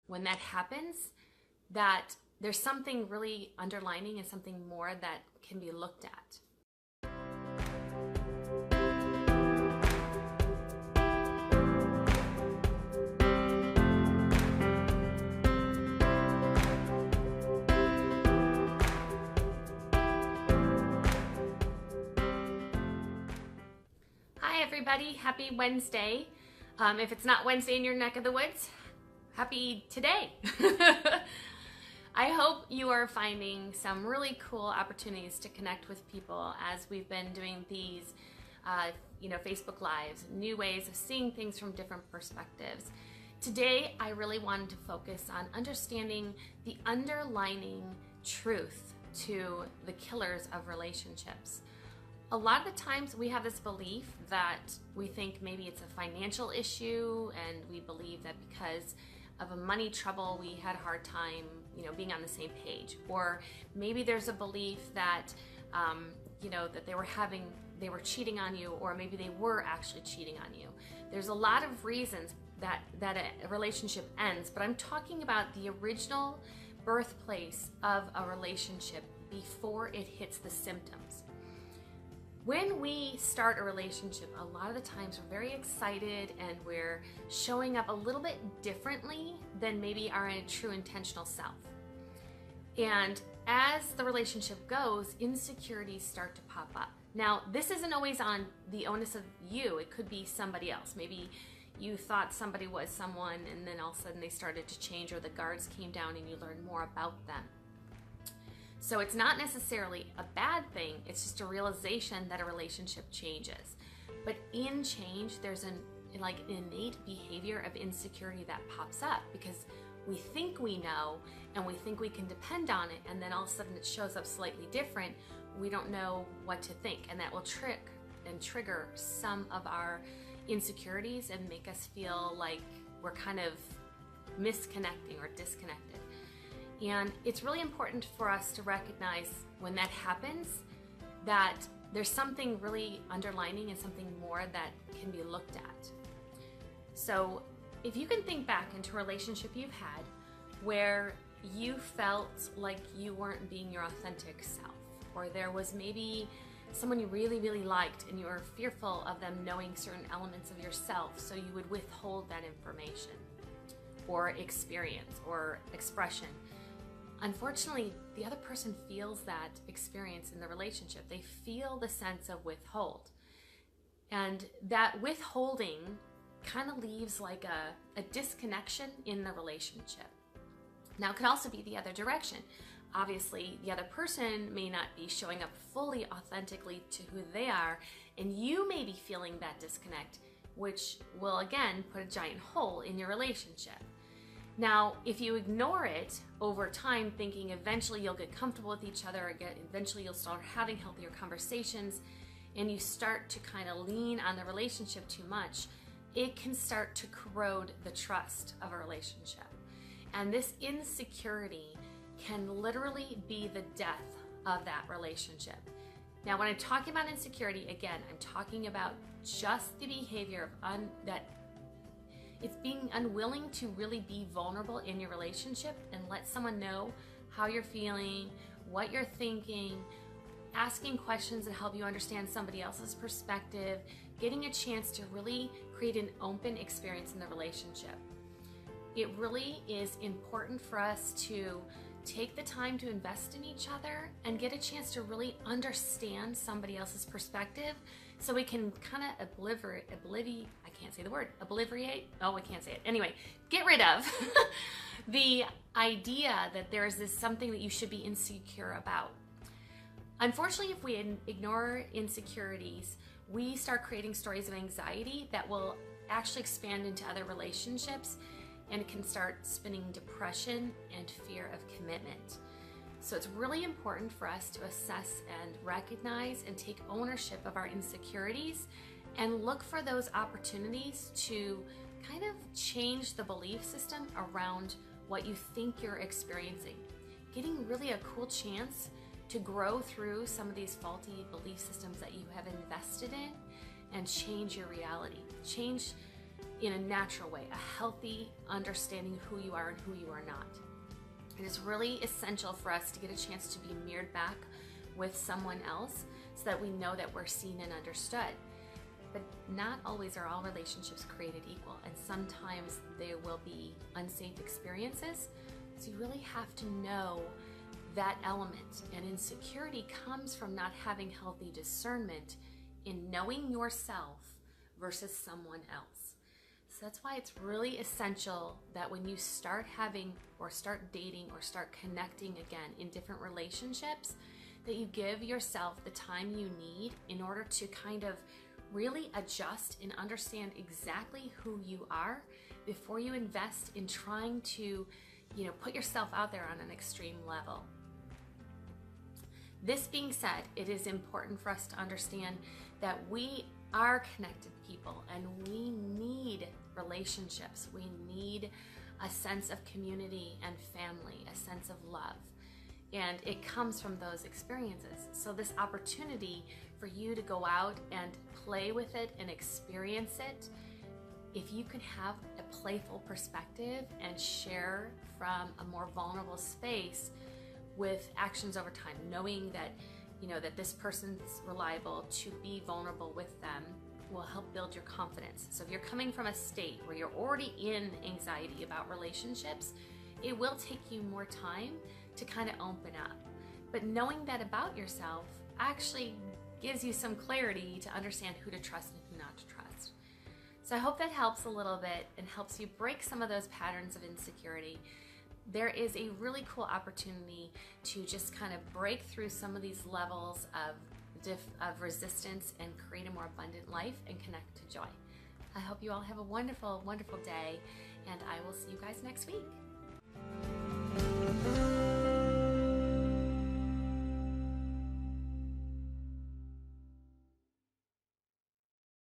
when that happens, that there's something really underlining and something more that can be looked at. Hi everybody, happy Wednesday. If it's not Wednesday in your neck of the woods, happy today. I hope you are finding some really cool opportunities to connect with people as we've been doing these Facebook Lives, new ways of seeing things from different perspectives. Today, I really wanted to focus on understanding the underlying truth to the killers of relationships. A lot of the times we have this belief that we think maybe it's a financial issue, and we believe that because of a money trouble we had a hard time, being on the same page. Or maybe there's a belief that, that they were cheating on you, or maybe they were actually cheating on you. There's a lot of reasons that a relationship ends, but I'm talking about the original birthplace of a relationship before it hits the symptoms. When we start a relationship, a lot of the times we're very excited and we're showing up a little bit differently than maybe our true intentional self. And as the relationship goes, insecurities start to pop up. Now, this isn't always on the onus of you. It could be somebody else. Maybe you thought somebody was someone, and then all of a sudden they started to change, or the guards came down and you learned more about them. So it's not necessarily a bad thing, it's just a realization that a relationship changes. But in change, there's an innate behavior of insecurity that pops up because we think we know and we think we can depend on it, and then all of a sudden it shows up slightly different. We don't know what to think, and that will trigger some of our insecurities and make us feel like we're kind of misconnecting or disconnected. And it's really important for us to recognize when that happens that there's something really underlining and something more that can be looked at. So if you can think back into a relationship you've had where you felt like you weren't being your authentic self, or there was maybe someone you really, really liked and you were fearful of them knowing certain elements of yourself, so you would withhold that information or experience or expression. Unfortunately, the other person feels that experience in the relationship. They feel the sense of withhold. And that withholding kind of leaves like a disconnection in the relationship. Now, it could also be the other direction. Obviously, the other person may not be showing up fully authentically to who they are, and you may be feeling that disconnect, which will again put a giant hole in your relationship. Now, if you ignore it over time, thinking eventually you'll get comfortable with each other, eventually you'll start having healthier conversations, and you start to kind of lean on the relationship too much, it can start to corrode the trust of a relationship. And this insecurity can literally be the death of that relationship. Now, when I'm talking about insecurity, again, I'm talking about just the behavior of it's being unwilling to really be vulnerable in your relationship and let someone know how you're feeling, what you're thinking, asking questions that help you understand somebody else's perspective, getting a chance to really create an open experience in the relationship. It really is important for us to take the time to invest in each other and get a chance to really understand somebody else's perspective, so we can kind of get rid of the idea that there is something that you should be insecure about. Unfortunately, if we ignore insecurities, we start creating stories of anxiety that will actually expand into other relationships, and it can start spinning depression and fear of commitment. So it's really important for us to assess and recognize and take ownership of our insecurities and look for those opportunities to kind of change the belief system around what you think you're experiencing. Getting really a cool chance to grow through some of these faulty belief systems that you have invested in and change your reality. Change in a natural way, a healthy understanding of who you are and who you are not. It is really essential for us to get a chance to be mirrored back with someone else so that we know that we're seen and understood. But not always are all relationships created equal, and sometimes there will be unsafe experiences. So you really have to know that element, and insecurity comes from not having healthy discernment in knowing yourself versus someone else. So that's why it's really essential that when you start having or start dating or start connecting again in different relationships, that you give yourself the time you need in order to kind of really adjust and understand exactly who you are before you invest in trying to, put yourself out there on an extreme level. This being said, it is important for us to understand that we are connected people and we need relationships. We need a sense of community and family, a sense of love. And it comes from those experiences. So this opportunity for you to go out and play with it and experience it, if you can have a playful perspective and share from a more vulnerable space with actions over time, knowing that that this person's reliable, to be vulnerable with them will help build your confidence. So if you're coming from a state where you're already in anxiety about relationships, it will take you more time to kind of open up. But knowing that about yourself actually gives you some clarity to understand who to trust and who not to trust. So I hope that helps a little bit and helps you break some of those patterns of insecurity. There is a really cool opportunity to just kind of break through some of these levels of resistance and create a more abundant life and connect to joy. I hope you all have a wonderful, wonderful day, and I will see you guys next week.